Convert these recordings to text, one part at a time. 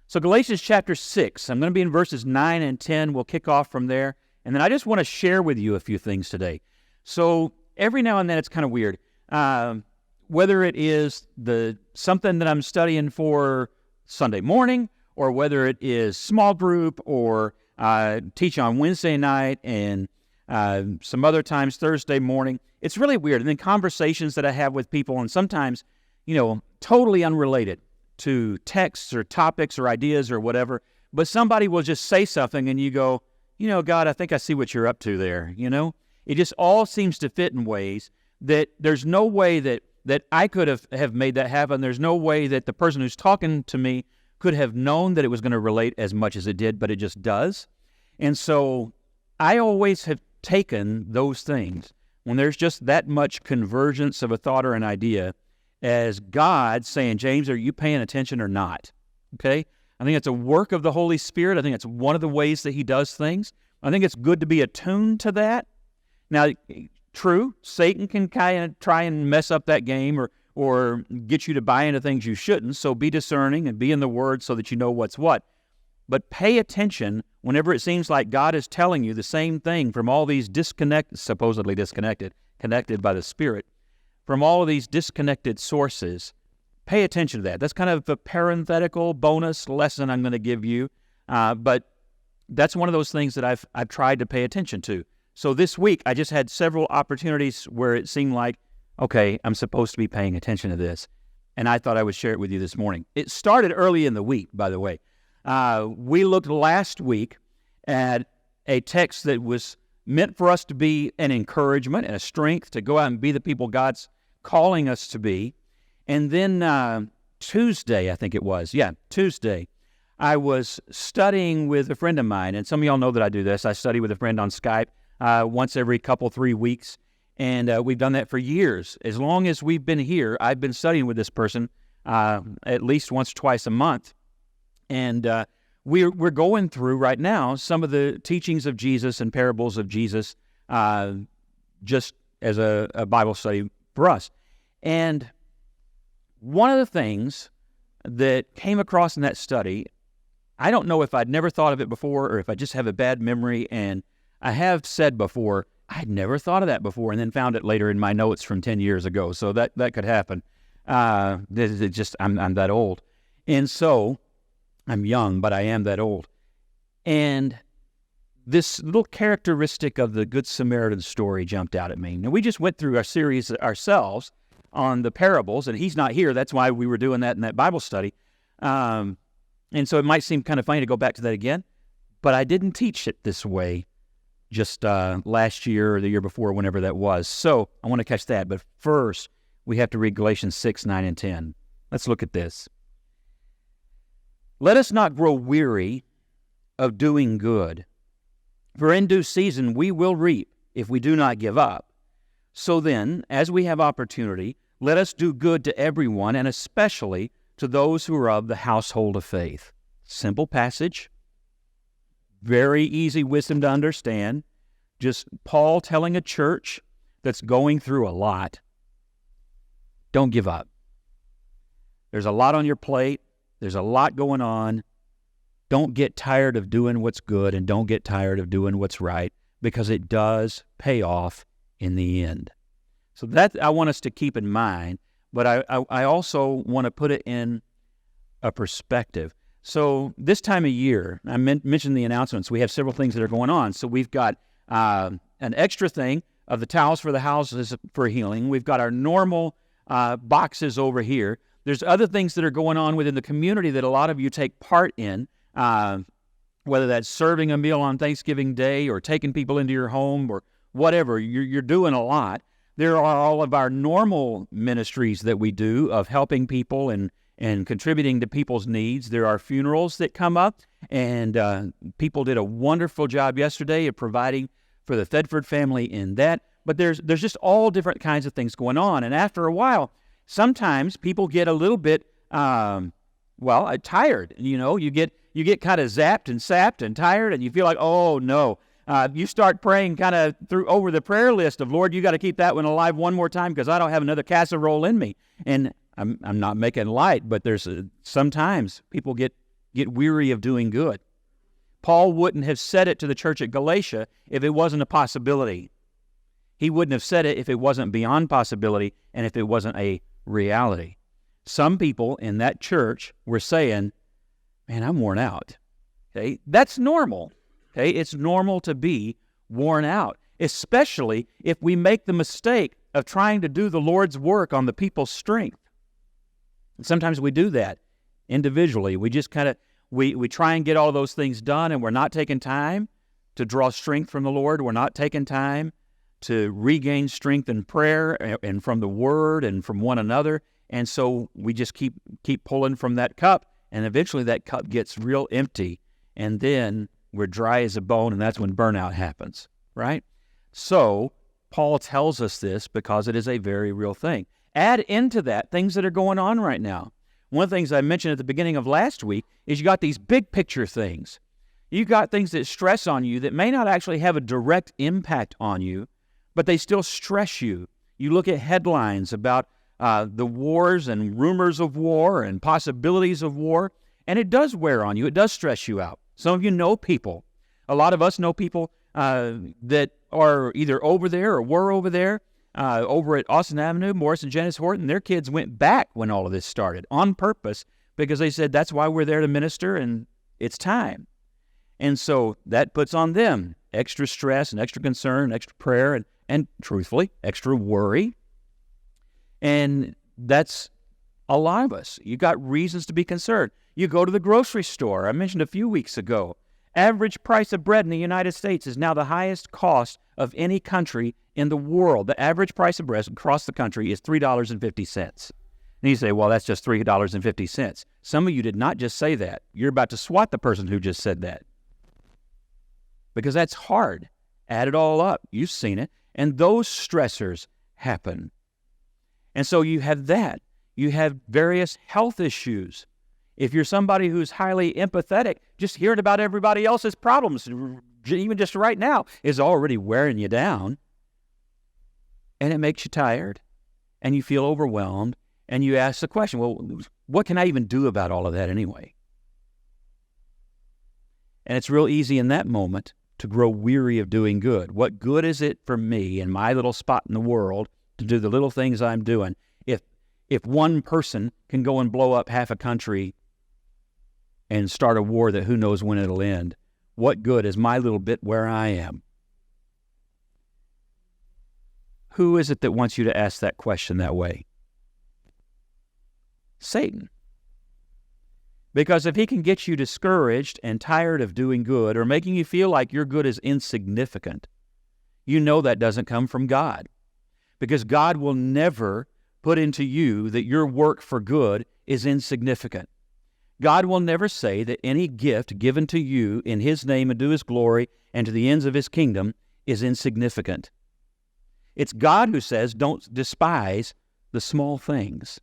So Galatians chapter 6, I'm going to be in verses 9 and 10. We'll kick off from there. And then I just want to share with you a few things today. So every now and then it's kind of weird. Whether it is something that I'm studying for Sunday morning, or whether it is small group, or teach on Wednesday night, and some other times Thursday morning, it's really weird. And then conversations that I have with people, and sometimes, totally unrelated to texts or topics or ideas or whatever, but somebody will just say something and you go, God, I think I see what you're up to there, It just all seems to fit in ways that there's no way that I could have made that happen. There's no way that the person who's talking to me could have known that it was going to relate as much as it did, but it just does. And so I always have taken those things, when there's just that much convergence of a thought or an idea, as God saying, James, are you paying attention or not? Okay? I think it's a work of the Holy Spirit. I think it's one of the ways that he does things. I think it's good to be attuned to that. Now, true, Satan can kind of try and mess up that game or get you to buy into things you shouldn't, so be discerning and be in the Word so that you know what's what. But pay attention whenever it seems like God is telling you the same thing from all these supposedly disconnected, connected by the Spirit, from all of these disconnected sources. Pay attention to that. That's kind of a parenthetical bonus lesson I'm going to give you, but that's one of those things that I've tried to pay attention to. So this week, I just had several opportunities where it seemed like, okay, I'm supposed to be paying attention to this, and I thought I would share it with you this morning. It started early in the week, by the way. We looked last week at a text that was meant for us to be an encouragement and a strength to go out and be the people God's calling us to be. And then Tuesday, I think it was. Yeah, Tuesday, I was studying with a friend of mine, and some of y'all know that I do this. I study with a friend on Skype once every 3 weeks, and we've done that for years. As long as we've been here, I've been studying with this person at least once or twice a month. And we're going through right now some of the teachings of Jesus and parables of Jesus just as a Bible study for us. And one of the things that came across in that study, I don't know if I'd never thought of it before or if I just have a bad memory, and I have said before, I'd never thought of that before, and then found it later in my notes from 10 years ago, so that could happen. I'm that old. And so, I'm young, but I am that old. And this little characteristic of the Good Samaritan story jumped out at me. Now, we just went through our series ourselves on the parables, and he's not here. That's why we were doing that in that Bible study. And so it might seem kind of funny to go back to that again, but I didn't teach it this way just last year or the year before, whenever that was. So I want to catch that. But first, we have to read Galatians 6, 9, and 10. Let's look at this. Let us not grow weary of doing good, for in due season we will reap if we do not give up. So then, as we have opportunity, let us do good to everyone, and especially to those who are of the household of faith. Simple passage, very easy wisdom to understand. Just Paul telling a church that's going through a lot, don't give up. There's a lot on your plate. There's a lot going on. Don't get tired of doing what's good, and don't get tired of doing what's right, because it does pay off in the end. So that I want us to keep in mind, but I also want to put it in a perspective. So this time of year, I mentioned the announcements. We have several things that are going on. So we've got an extra thing of the towels for the houses for healing. We've got our normal boxes over here. There's other things that are going on within the community that a lot of you take part in, whether that's serving a meal on Thanksgiving Day or taking people into your home or whatever. You're doing a lot. There are all of our normal ministries that we do of helping people and contributing to people's needs. There are funerals that come up, and people did a wonderful job yesterday of providing for the Thedford family in that. But there's just all different kinds of things going on. And after a while, sometimes people get a little bit, tired. You get kind of zapped and sapped and tired, and you feel like, oh no. You start praying kind of over the prayer list of, Lord, you got to keep that one alive one more time because I don't have another casserole in me. And I'm not making light, but there's sometimes people get get weary of doing good. Paul wouldn't have said it to the church at Galatia if it wasn't a possibility. He wouldn't have said it if it wasn't beyond possibility and if it wasn't a reality. Some people in that church were saying, man, I'm worn out. Okay, that's normal. Okay, it's normal to be worn out, especially if we make the mistake of trying to do the Lord's work on the people's strength. And sometimes we do that individually. We just we try and get all those things done, and we're not taking time to draw strength from the Lord. We're not taking time to regain strength in prayer and from the Word and from one another. And so we just keep pulling from that cup, and eventually that cup gets real empty, and then we're dry as a bone, and that's when burnout happens, right? So Paul tells us this because it is a very real thing. Add into that things that are going on right now. One of the things I mentioned at the beginning of last week is you got these big picture things. You got things that stress on you that may not actually have a direct impact on you, but they still stress you. You look at headlines about the wars and rumors of war and possibilities of war, and it does wear on you. It does stress you out. Some of you know people. A lot of us know people that are either over there or were over there, over at Austin Avenue, Morris and Janice Horton. Their kids went back when all of this started on purpose because they said, that's why we're there to minister, and it's time. And so that puts on them extra stress and extra concern, extra prayer, and truthfully, extra worry. And that's a lot of us. You got reasons to be concerned. You go to the grocery store. I mentioned a few weeks ago, average price of bread in the United States is now the highest cost of any country in the world. The average price of bread across the country is $3.50. And you say, well, that's just $3.50. Some of you did not just say that. You're about to swat the person who just said that. Because that's hard. Add it all up. You've seen it. And those stressors happen. And so you have that. You have various health issues. If you're somebody who's highly empathetic, just hearing about everybody else's problems, even just right now, is already wearing you down. And it makes you tired. And you feel overwhelmed. And you ask the question, well, what can I even do about all of that anyway? And it's real easy in that moment to grow weary of doing good. What good is it for me in my little spot in the world to do the little things I'm doing if one person can go and blow up half a country and start a war that who knows when it'll end? What good is my little bit where I am? Who is it that wants you to ask that question that way? Satan. Because if he can get you discouraged and tired of doing good or making you feel like your good is insignificant, you know that doesn't come from God. Because God will never put into you that your work for good is insignificant. God will never say that any gift given to you in His name and to His glory and to the ends of His kingdom is insignificant. It's God who says, don't despise the small things.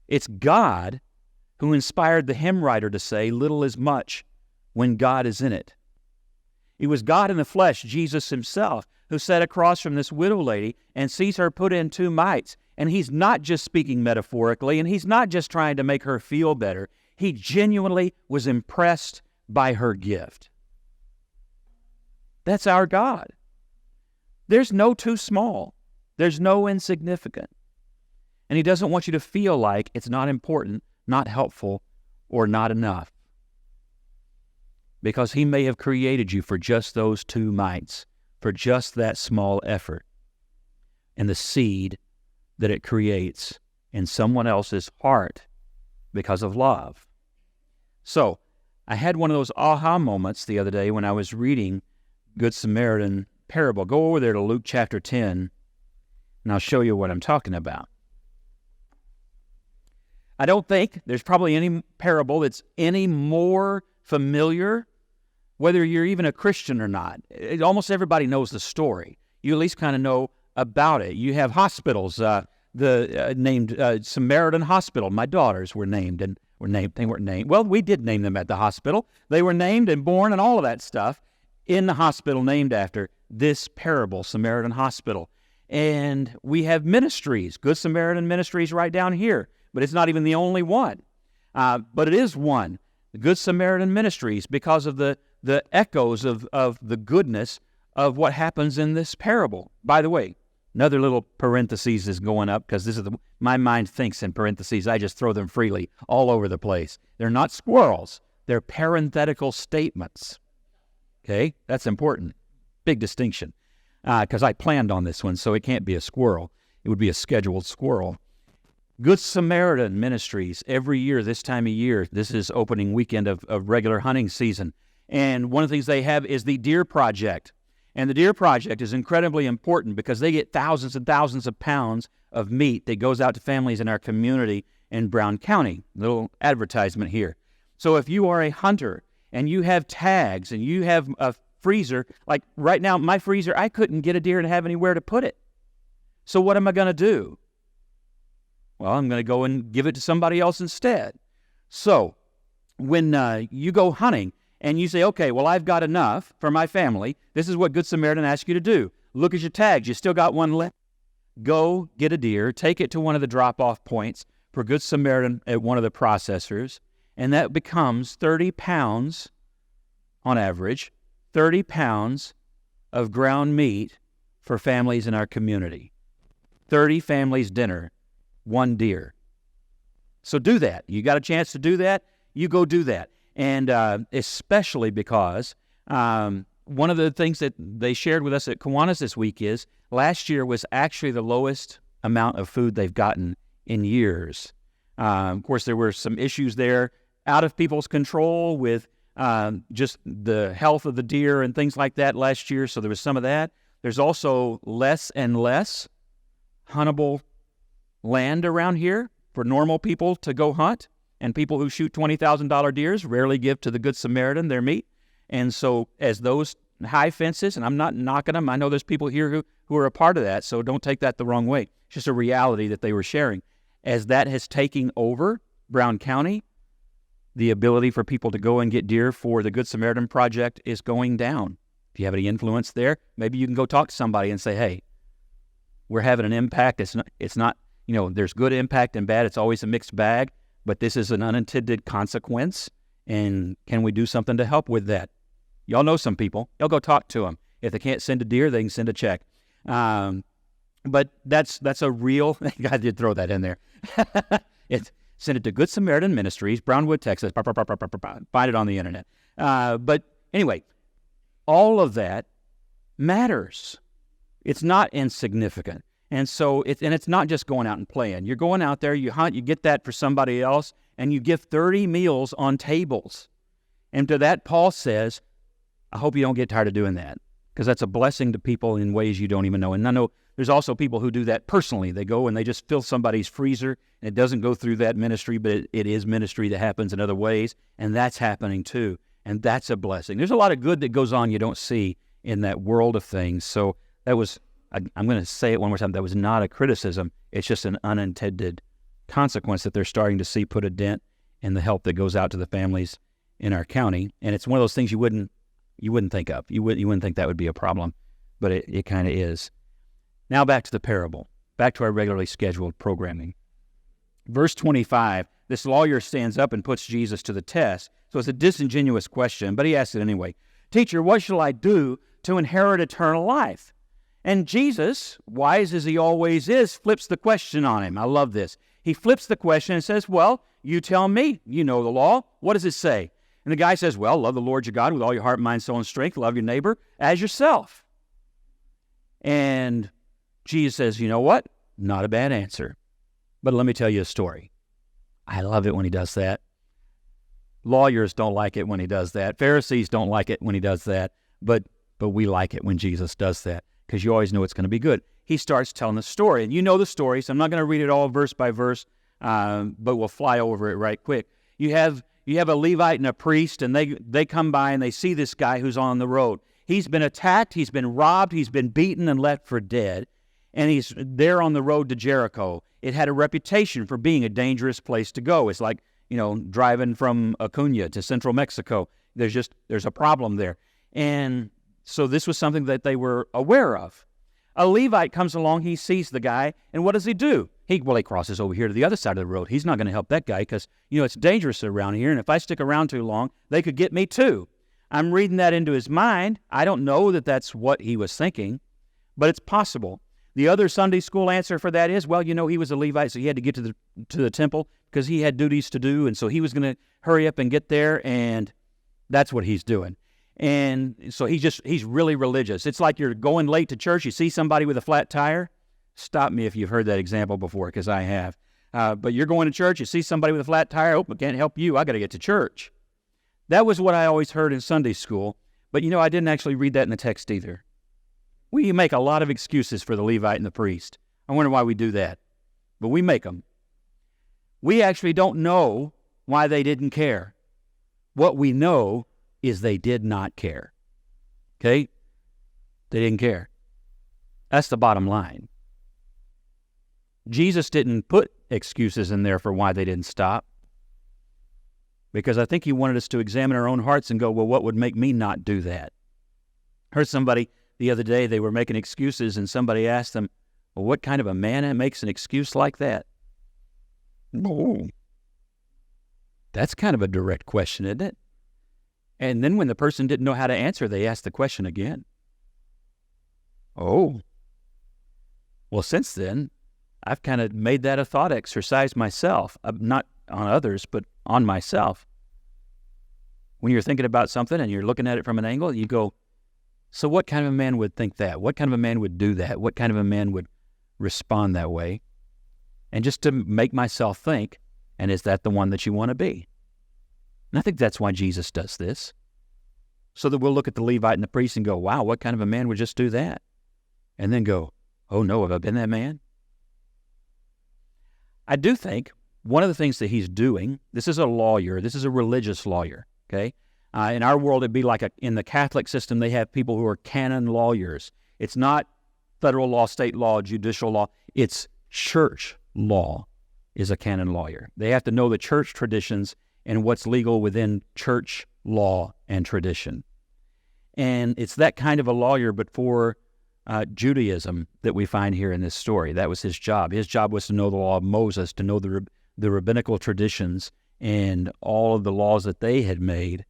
It's God who inspired the hymn writer to say, little is much when God is in it. It was God in the flesh, Jesus Himself, who sat across from this widow lady and sees her put in 2 mites. And He's not just speaking metaphorically, and He's not just trying to make her feel better. He genuinely was impressed by her gift. That's our God. There's no too small. There's no insignificant. And He doesn't want you to feel like it's not important, not helpful, or not enough. Because He may have created you for just those 2 mites, for just that small effort, and the seed that it creates in someone else's heart because of love. So, I had one of those aha moments the other day when I was reading Good Samaritan parable. Go over there to Luke chapter 10, and I'll show you what I'm talking about. I don't think there's probably any parable that's any more familiar, whether you're even a Christian or not. Almost everybody knows the story. You at least kind of know about it. You have hospitals, named Samaritan Hospital. My daughters were named, and they weren't named. Well, we did name them at the hospital. They were named and born and all of that stuff in the hospital named after this parable, Samaritan Hospital. And we have ministries, Good Samaritan Ministries right down here, but it's not even the only one. but it is one. The Good Samaritan Ministries, because of the echoes of the goodness of what happens in this parable. By the way, another little parentheses is going up because this is my mind thinks in parentheses. I just throw them freely all over the place. They're not squirrels. They're parenthetical statements. Okay, that's important. Big distinction. Because I planned on this one, so it can't be a squirrel. It would be a scheduled squirrel. Good Samaritan Ministries, every year, this time of year, this is opening weekend of regular hunting season. And one of the things they have is the Deer Project. And the Deer Project is incredibly important because they get thousands and thousands of pounds of meat that goes out to families in our community in Brown County. Little advertisement here. So if you are a hunter and you have tags and you have a freezer, like right now, my freezer, I couldn't get a deer and have anywhere to put it. So what am I going to do? Well, I'm going to go and give it to somebody else instead. So when you go hunting and you say, okay, well, I've got enough for my family, this is what Good Samaritan asks you to do. Look at your tags. You still got one left. Go get a deer, take it to one of the drop-off points for Good Samaritan at one of the processors, and that becomes 30 pounds on average, 30 pounds of ground meat for families in our community. 30 families' dinner, one deer. So do that. You got a chance to do that, you go do that. And especially because one of the things that they shared with us at Kiwanis this week is last year was actually the lowest amount of food they've gotten in years. Of course, there were some issues there out of people's control with just the health of the deer and things like that last year, so there was some of that. There's also less and less huntable land around here for normal people to go hunt, and people who shoot $20,000 deers rarely give to the Good Samaritan their meat. And so as those high fences, and I'm not knocking them, I know there's people here who are a part of that, so don't take that the wrong way. It's just a reality that they were sharing. As that has taken over Brown County, the ability for people to go and get deer for the Good Samaritan Project is going down. If you have any influence there, maybe you can go talk to somebody and say, hey, we're having an impact. It's not, there's good impact and bad. It's always a mixed bag, but this is an unintended consequence, and can we do something to help with that? Y'all know some people. Y'all go talk to them. If they can't send a deer, they can send a check. But that's a real, I did throw that in there. Send it to Good Samaritan Ministries, Brownwood, Texas. Find it on the internet. But anyway, all of that matters. It's not insignificant. And so it's not just going out and playing. You're going out there, you hunt, you get that for somebody else, and you give 30 meals on tables. And to that, Paul says, I hope you don't get tired of doing that, because that's a blessing to people in ways you don't even know. And I know there's also people who do that personally. They go and they just fill somebody's freezer, and it doesn't go through that ministry, but it is ministry that happens in other ways, and that's happening too. And that's a blessing. There's a lot of good that goes on you don't see in that world of things. So that was, I'm going to say it one more time, that was not a criticism. It's just an unintended consequence that they're starting to see put a dent in the help that goes out to the families in our county. And it's one of those things you wouldn't think of. You wouldn't think that would be a problem, but it kind of is. Now back to the parable, back to our regularly scheduled programming. Verse 25, this lawyer stands up and puts Jesus to the test. So it's a disingenuous question, but he asks it anyway. Teacher, what shall I do to inherit eternal life? And Jesus, wise as he always is, flips the question on him. I love this. He flips the question and says, well, you tell me. You know the law. What does it say? And the guy says, well, love the Lord your God with all your heart, mind, soul, and strength. Love your neighbor as yourself. And Jesus says, you know what? Not a bad answer. But let me tell you a story. I love it when he does that. Lawyers don't like it when he does that. Pharisees don't like it when he does that. But we like it when Jesus does that, because you always know it's going to be good. He starts telling the story. And you know the story, so I'm not going to read it all verse by verse, but we'll fly over it right quick. You have a Levite and a priest, and they come by and they see this guy who's on the road. He's been attacked, he's been robbed, he's been beaten and left for dead, and he's there on the road to Jericho. It had a reputation for being a dangerous place to go. It's like, driving from Acuna to central Mexico. There's a problem there. And so this was something that they were aware of. A Levite comes along, he sees the guy, and what does he do? He crosses over here to the other side of the road. He's not going to help that guy because, it's dangerous around here, and if I stick around too long, they could get me too. I'm reading that into his mind. I don't know that that's what he was thinking, but it's possible. The other Sunday school answer for that is, he was a Levite, so he had to get to the temple because he had duties to do, and so he was going to hurry up and get there, and that's what he's doing. And so he's really religious. It's like you're going late to church, you see somebody with a flat tire. Stop me if you've heard that example before, because I have. But you're going to church, you see somebody with a flat tire, I can't help you, I got to get to church. That was what I always heard in Sunday school, but I didn't actually read that in the text either. We make a lot of excuses for the Levite and the priest. I wonder why we do that, but we make them. We actually don't know why they didn't care. What we know is they did not care. Okay? They didn't care. That's the bottom line. Jesus didn't put excuses in there for why they didn't stop, because I think he wanted us to examine our own hearts and go, well, what would make me not do that? Heard somebody the other day, they were making excuses, and somebody asked them, well, what kind of a man makes an excuse like that? Oh, that's kind of a direct question, isn't it? And then when the person didn't know how to answer, they asked the question again. Oh, well, since then, I've kind of made that a thought exercise myself, not on others, but on myself. When you're thinking about something and you're looking at it from an angle, you go, so what kind of a man would think that? What kind of a man would do that? What kind of a man would respond that way? And just to make myself think, and is that the one that you want to be? And I think that's why Jesus does this. So that we'll look at the Levite and the priest and go, wow, what kind of a man would just do that? And then go, oh no, have I been that man? I do think one of the things that he's doing, this is a lawyer, this is a religious lawyer, okay? In our world, it'd be like in the Catholic system, they have people who are canon lawyers. It's not federal law, state law, judicial law. It's church law is a canon lawyer. They have to know the church traditions and what's legal within church law and tradition. And it's that kind of a lawyer, but for Judaism that we find here in this story. That was his job. His job was to know the law of Moses, to know the rabbinical traditions and all of the laws that they had made,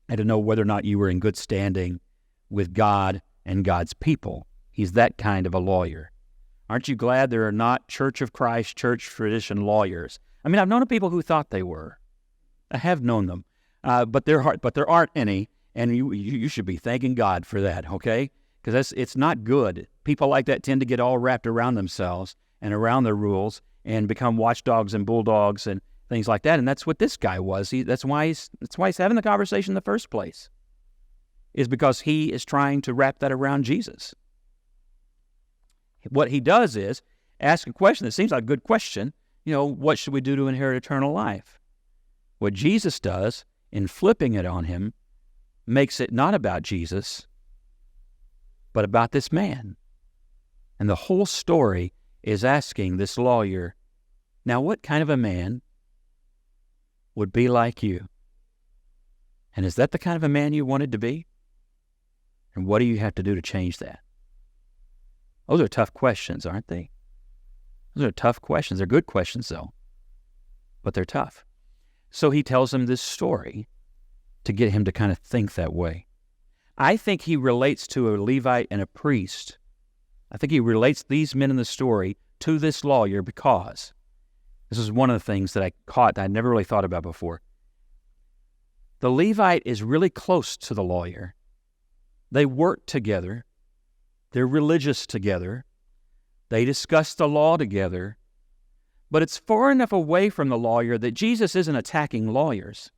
and to know whether or not you were in good standing with God and God's people. He's that kind of a lawyer. Aren't you glad there are not Church of Christ, church tradition lawyers? I mean, I've known people who thought they were. I have known them, but there aren't any, and you should be thanking God for that, okay? Because it's not good. People like that tend to get all wrapped around themselves and around their rules and become watchdogs and bulldogs and things like that. And that's what this guy was. That's why he's having the conversation in the first place, is because he is trying to wrap that around Jesus. What he does is ask a question that seems like a good question. What should we do to inherit eternal life? What Jesus does in flipping it on him makes it not about Jesus, but about this man. And the whole story is asking this lawyer, now what kind of a man would be like you? And is that the kind of a man you wanted to be? And what do you have to do to change that? Those are tough questions, aren't they? Those are tough questions. They're good questions, though, but they're tough. So he tells him this story to get him to kind of think that way. I think he relates to a Levite and a priest. I think he relates these men in the story to this lawyer because this is one of the things that I caught that I never really thought about before. The Levite is really close to the lawyer. They work together. They're religious together. They discuss the law together. But it's far enough away from the lawyer that Jesus isn't attacking lawyers.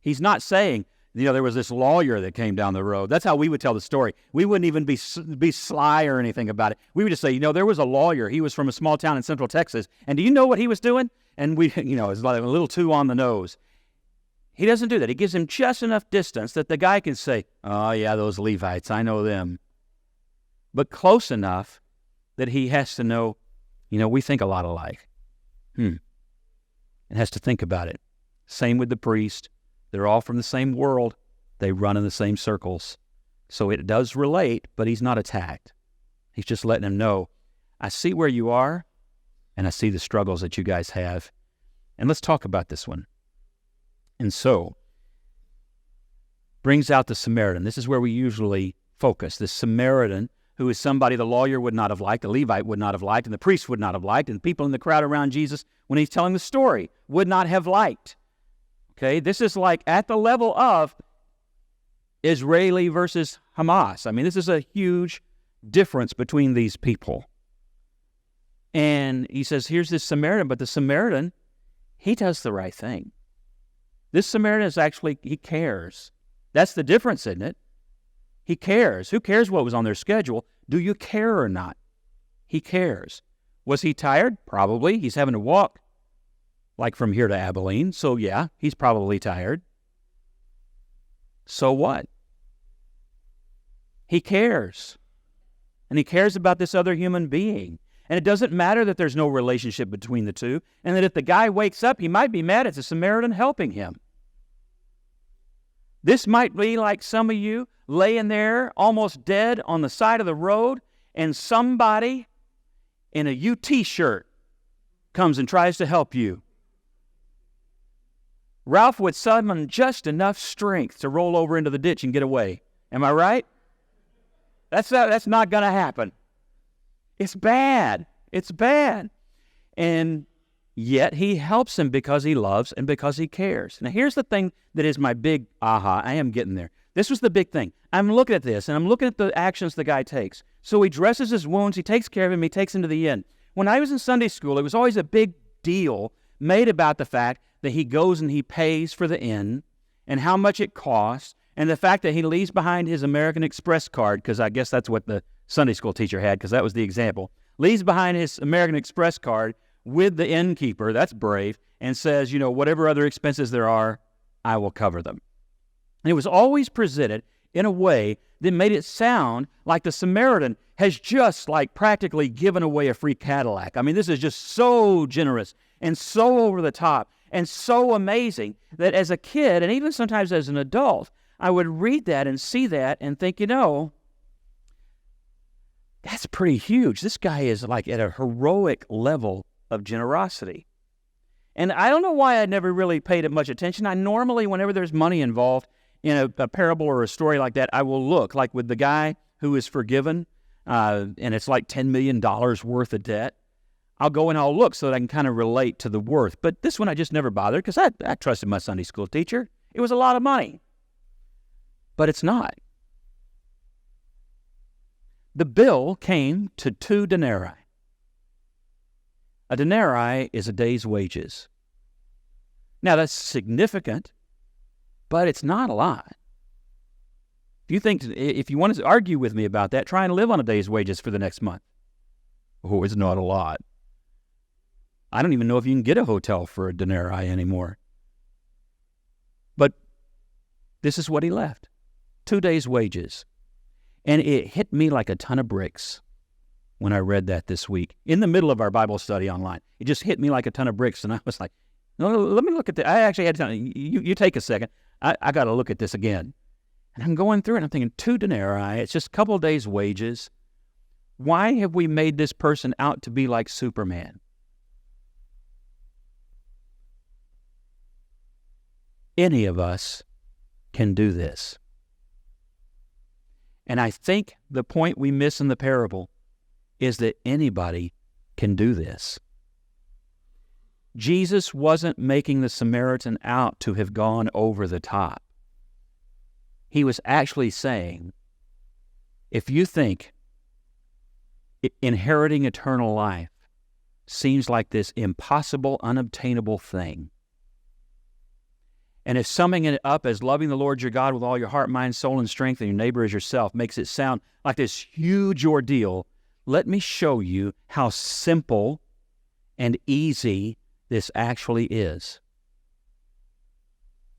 He's not saying, there was this lawyer that came down the road. That's how we would tell the story. We wouldn't even be sly or anything about it. We would just say, there was a lawyer. He was from a small town in Central Texas. And do you know what he was doing? And it's like a little too on the nose. He doesn't do that. He gives him just enough distance that the guy can say, oh, yeah, those Levites, I know them. But close enough that he has to know, we think a lot alike. And has to think about it. Same with the priest. They're all from the same world. They run in the same circles. So it does relate, but he's not attacked. He's just letting him know, I see where you are, and I see the struggles that you guys have. And let's talk about this one. And so, brings out the Samaritan. This is where we usually focus. The Samaritan, who is somebody the lawyer would not have liked, the Levite would not have liked, and the priest would not have liked, and people in the crowd around Jesus, when he's telling the story, would not have liked. Okay, this is like at the level of Israeli versus Hamas. I mean, this is a huge difference between these people. And he says, here's this Samaritan, but the Samaritan, he does the right thing. This Samaritan is actually, he cares. That's the difference, isn't it? He cares. Who cares what was on their schedule? Do you care or not? He cares. Was he tired? Probably. He's having to walk like from here to Abilene. So yeah, he's probably tired. So what? He cares. And he cares about this other human being. And it doesn't matter that there's no relationship between the two, and that if the guy wakes up, he might be mad at the Samaritan helping him. This might be like some of you laying there almost dead on the side of the road, and somebody in a UT shirt comes and tries to help you. Ralph would summon just enough strength to roll over into the ditch and get away. Am I right? That's not going to happen. It's bad. It's bad. And yet he helps him because he loves and because he cares. Now here's the thing that is my big aha. I am getting there. This was the big thing. I'm looking at this, and I'm looking at the actions the guy takes. So he dresses his wounds, he takes care of him, he takes him to the inn. When I was in Sunday school, it was always a big deal made about the fact that he goes and he pays for the inn and how much it costs, and the fact that he leaves behind his American Express card, because I guess that's what the Sunday school teacher had, because that was the example, leaves behind his American Express card with the innkeeper, that's brave, and says, you know, whatever other expenses there are, I will cover them. And it was always presented in a way that made it sound like the Samaritan has just like practically given away a free Cadillac. I mean, this is just so generous and so over the top and so amazing that as a kid, and even sometimes as an adult, I would read that and see that and think, you know, that's pretty huge. This guy is like at a heroic level of generosity. And I don't know why I never really paid it much attention. I normally, whenever there's money involved in a parable or a story like that, I will look, like with the guy who is forgiven, and it's like $10 million worth of debt. I'll go and I'll look so that I can kind of relate to the worth. But this one I just never bothered because I trusted my Sunday school teacher. It was a lot of money. But it's not. The bill came to 2 denarii. A denarii is a day's wages. Now that's significant, but it's not a lot. If you want to argue with me about that, try and live on a day's wages for the next month. Oh, it's not a lot. I don't even know if you can get a hotel for a denarii anymore. But this is what he left. 2 days' wages. And it hit me like a ton of bricks when I read that this week, in the middle of our Bible study online. It just hit me like a ton of bricks, and I was like, no, let me look at that. I actually had time. You take a second. I got to look at this again. And I'm going through it, and I'm thinking, 2 denarii, it's just a couple of days' wages. Why have we made this person out to be like Superman? Any of us can do this. And I think the point we miss in the parable is that anybody can do this. Jesus wasn't making the Samaritan out to have gone over the top. He was actually saying, if you think inheriting eternal life seems like this impossible, unobtainable thing, and if summing it up as loving the Lord your God with all your heart, mind, soul, and strength, and your neighbor as yourself makes it sound like this huge ordeal, let me show you how simple and easy this actually is.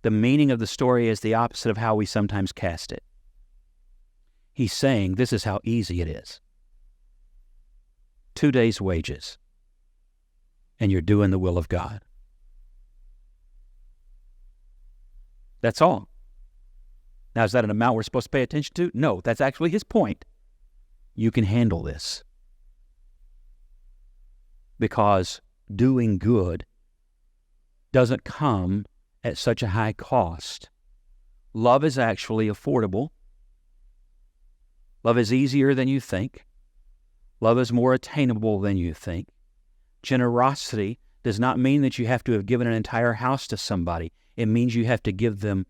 The meaning of the story is the opposite of how we sometimes cast it. He's saying this is how easy it is. 2 days' wages, and you're doing the will of God. That's all. Now, is that an amount we're supposed to pay attention to? No, that's actually his point. You can handle this. because doing good doesn't come at such a high cost. Love is actually affordable. Love is easier than you think. Love is more attainable than you think. Generosity does not mean that you have to have given an entire house to somebody. It means you have to give them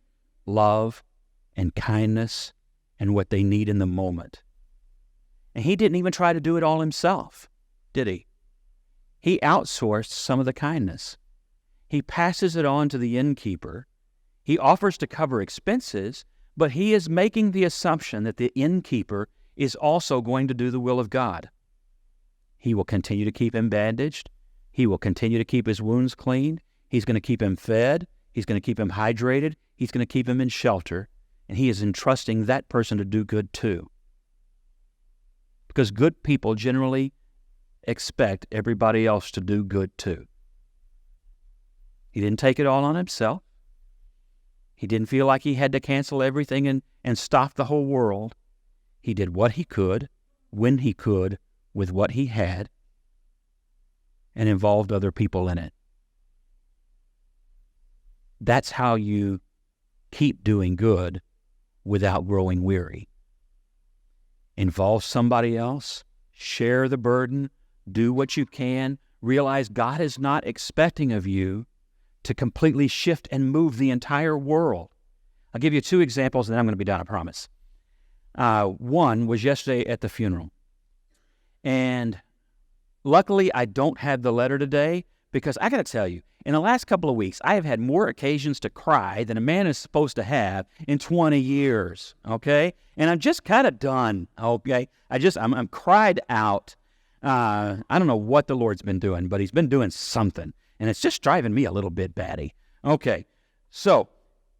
love and kindness and what they need in the moment. And he didn't even try to do it all himself, did he? He outsourced some of the kindness. He passes it on to the innkeeper. He offers to cover expenses, but he is making the assumption that the innkeeper is also going to do the will of God. He will continue to keep him bandaged. He will continue to keep his wounds cleaned. He's going to keep him fed. He's going to keep him hydrated. He's going to keep him in shelter. And he is entrusting that person to do good too. Because good people generally expect everybody else to do good too. He didn't take it all on himself. He didn't feel like he had to cancel everything and stop the whole world. He did what he could, when he could, with what he had, and involved other people in it. That's how you keep doing good without growing weary. Involve somebody else, share the burden, do what you can, realize God is not expecting of you to completely shift and move the entire world. I'll give you 2 examples and then I'm going to be done, I promise. One was yesterday at the funeral. And luckily I don't have the letter today because I got to tell you, in the last couple of weeks, I have had more occasions to cry than a man is supposed to have in 20 years, okay? And I'm just kind of done, okay? I'm cried out. I don't know what the Lord's been doing, but he's been doing something. And it's just driving me a little bit batty. Okay, so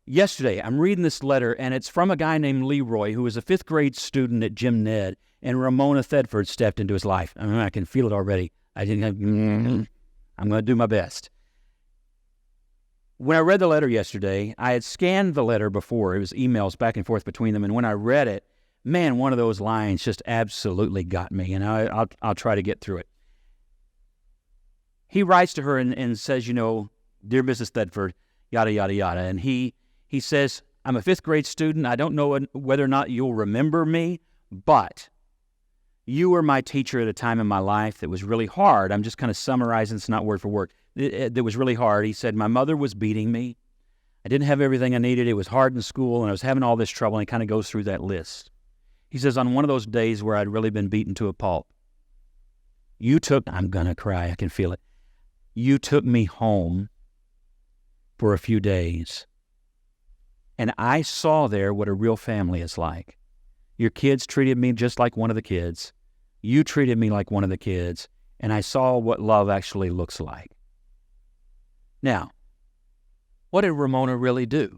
yesterday I'm reading this letter, and it's from a guy named Leroy, who was a 5th grade student at Jim Ned, and Ramona Thedford stepped into his life. I mean, I can feel it already. I'm going to do my best. When I read the letter yesterday, I had scanned the letter before. It was emails back and forth between them, and when I read it, man, one of those lines just absolutely got me, and I'll try to get through it. He writes to her and says, Dear Mrs. Thedford, yada, yada, yada. And he says, I'm a 5th grade student. I don't know whether or not you'll remember me, but you were my teacher at a time in my life that was really hard. I'm just kind of summarizing. It's not word for word. That was really hard. He said, my mother was beating me. I didn't have everything I needed. It was hard in school, and I was having all this trouble, and he kind of goes through that list. He says, on one of those days where I'd really been beaten to a pulp, I'm going to cry. I can feel it. You took me home for a few days, and I saw there what a real family is like. Your kids treated me just like one of the kids. You treated me like one of the kids, and I saw what love actually looks like. Now, what did Ramona really do?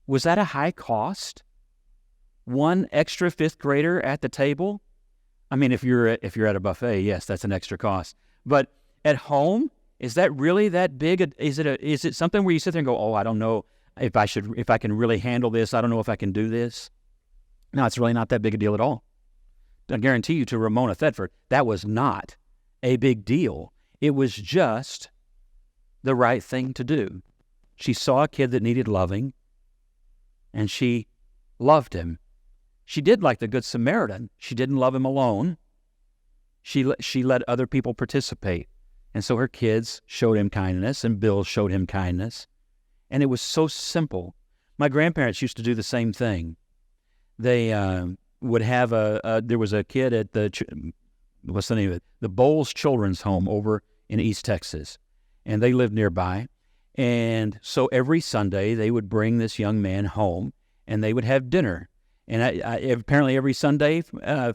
Was that a high cost? One extra 5th grader at the table? I mean, if you're at a buffet, yes, that's an extra cost. But at home, is that really that big? Is it something where you sit there and go, oh, I don't know if I can really handle this. I don't know if I can do this. No, it's really not that big a deal at all. I guarantee you, to Ramona Thedford, that was not a big deal. It was just the right thing to do. She saw a kid that needed loving, and she loved him. She did like the Good Samaritan. She didn't love him alone. She let other people participate. And so her kids showed him kindness, and Bill showed him kindness. And it was so simple. My grandparents used to do the same thing. They would have there was a kid at what's the name of it? The Bowles Children's Home over in East Texas. And they lived nearby. And so every Sunday they would bring this young man home, and they would have dinner. And apparently every Sunday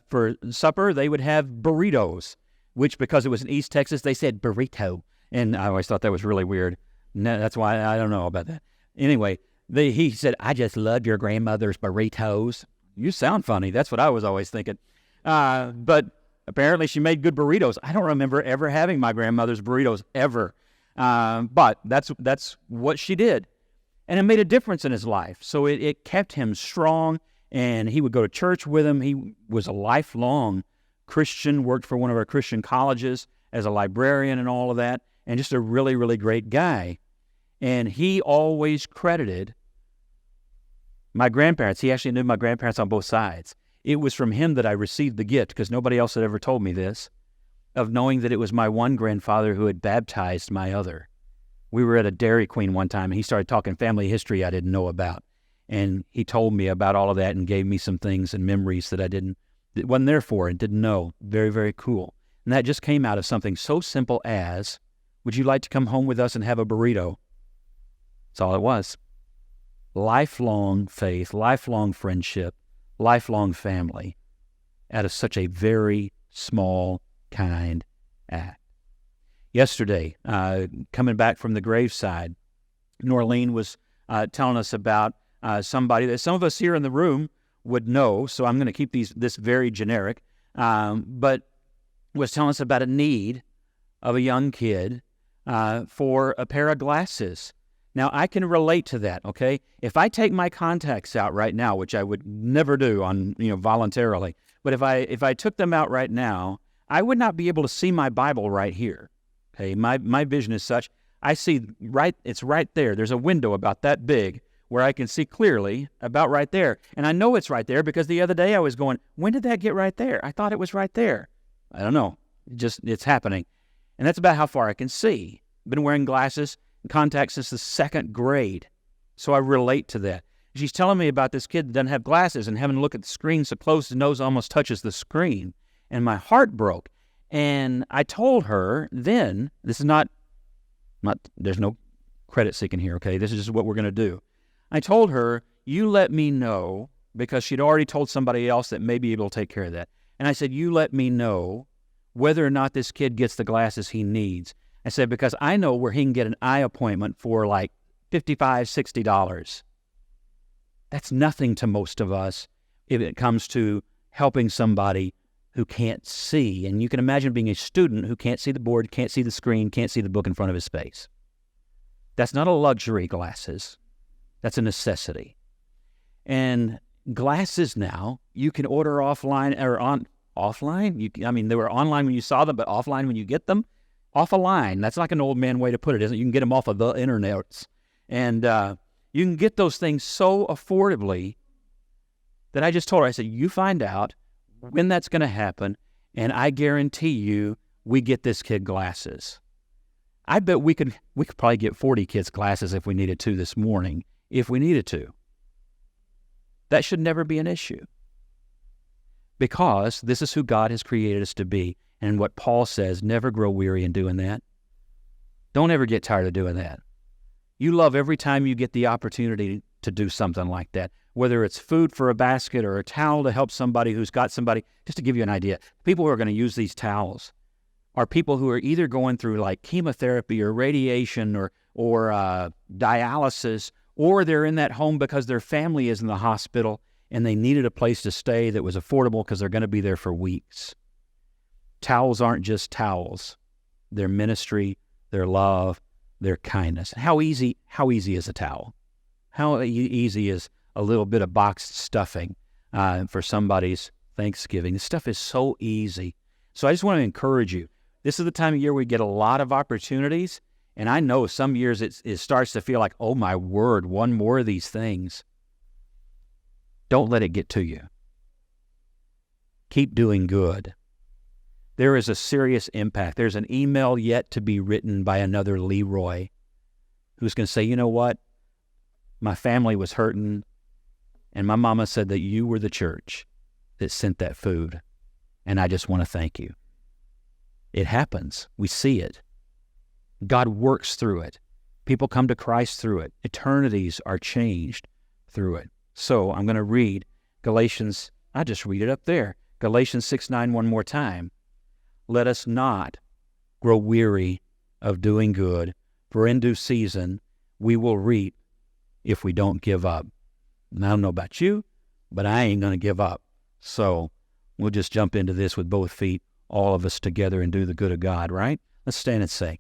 for supper, they would have burritos, which, because it was in East Texas, they said burrito. And I always thought that was really weird. No, that's why I don't know about that. Anyway, he said, I just loved your grandmother's burritos. You sound funny. That's what I was always thinking. But apparently she made good burritos. I don't remember ever having my grandmother's burritos, ever. But that's what she did. And it made a difference in his life. So it kept him strong. And he would go to church with him. He was a lifelong Christian, worked for one of our Christian colleges as a librarian and all of that, and just a really, really great guy. And he always credited my grandparents. He actually knew my grandparents on both sides. It was from him that I received the gift, because nobody else had ever told me this, of knowing that it was my one grandfather who had baptized my other. We were at a Dairy Queen one time, and he started talking family history I didn't know about. And he told me about all of that and gave me some things and memories that that wasn't there for and didn't know. Very, very cool. And that just came out of something so simple as, would you like to come home with us and have a burrito? That's all it was. Lifelong faith, lifelong friendship, lifelong family out of such a very small, kind act. Yesterday, coming back from the graveside, Norlene was telling us about somebody that some of us here in the room would know, so I'm going to keep this very generic, but was telling us about a need of a young kid for a pair of glasses. Now, I can relate to that, okay? If I take my contacts out right now, which I would never do voluntarily, but if I took them out right now, I would not be able to see my Bible right here. Okay, my vision is such, I see it's right there. There's a window about that big where I can see clearly about right there. And I know it's right there because the other day I was going, when did that get right there? I thought it was right there. I don't know. It's happening. And that's about how far I can see. I've been wearing glasses and contacts since the second grade. So I relate to that. She's telling me about this kid that doesn't have glasses and having to look at the screen so close his nose almost touches the screen. And my heart broke. And I told her then, this is not there's no credit seeking here, okay? This is just what we're going to do. I told her, you let me know, because she'd already told somebody else that may be able to take care of that. And I said, you let me know whether or not this kid gets the glasses he needs. I said, because I know where he can get an eye appointment for like $55, $60. That's nothing to most of us if it comes to helping somebody who can't see. And you can imagine being a student who can't see the board, can't see the screen, can't see the book in front of his face. That's not a luxury, glasses. That's a necessity. And glasses now, you can order offline or offline. They were online when you saw them, but offline when you get them. Off a line. That's like an old man way to put it, isn't it? You can get them off of the internet. And you can get those things so affordably that I just told her, I said, you find out when that's going to happen, and I guarantee you we get this kid glasses. I bet we could probably get 40 kids glasses if we needed to this morning, if we needed to. That should never be an issue, because this is who God has created us to be. And what Paul says, never grow weary in doing that. Don't ever get tired of doing that. You love every time you get the opportunity to do something like that, whether it's food for a basket or a towel to help somebody who's got somebody. Just to give you an idea, people who are going to use these towels are people who are either going through like chemotherapy or radiation or dialysis, or they're in that home because their family is in the hospital and they needed a place to stay that was affordable because they're going to be there for weeks. Towels aren't just towels. They're ministry, they're love, they're kindness. How easy is a towel? How easy is a little bit of boxed stuffing for somebody's Thanksgiving? This stuff is so easy. So I just want to encourage you. This is the time of year we get a lot of opportunities, and I know some years it starts to feel like, oh my word, one more of these things. Don't let it get to you. Keep doing good. There is a serious impact. There's an email yet to be written by another Leroy who's going to say, you know what? My family was hurting, and my mama said that you were the church that sent that food, and I just want to thank you. It happens. We see it. God works through it. People come to Christ through it. Eternities are changed through it. So I'm going to read Galatians. I just read it up there. Galatians 6:9 one more time. Let us not grow weary of doing good, for in due season we will reap if we don't give up. And I don't know about you, but I ain't going to give up. So we'll just jump into this with both feet, all of us together, and do the good of God, right? Let's stand and say.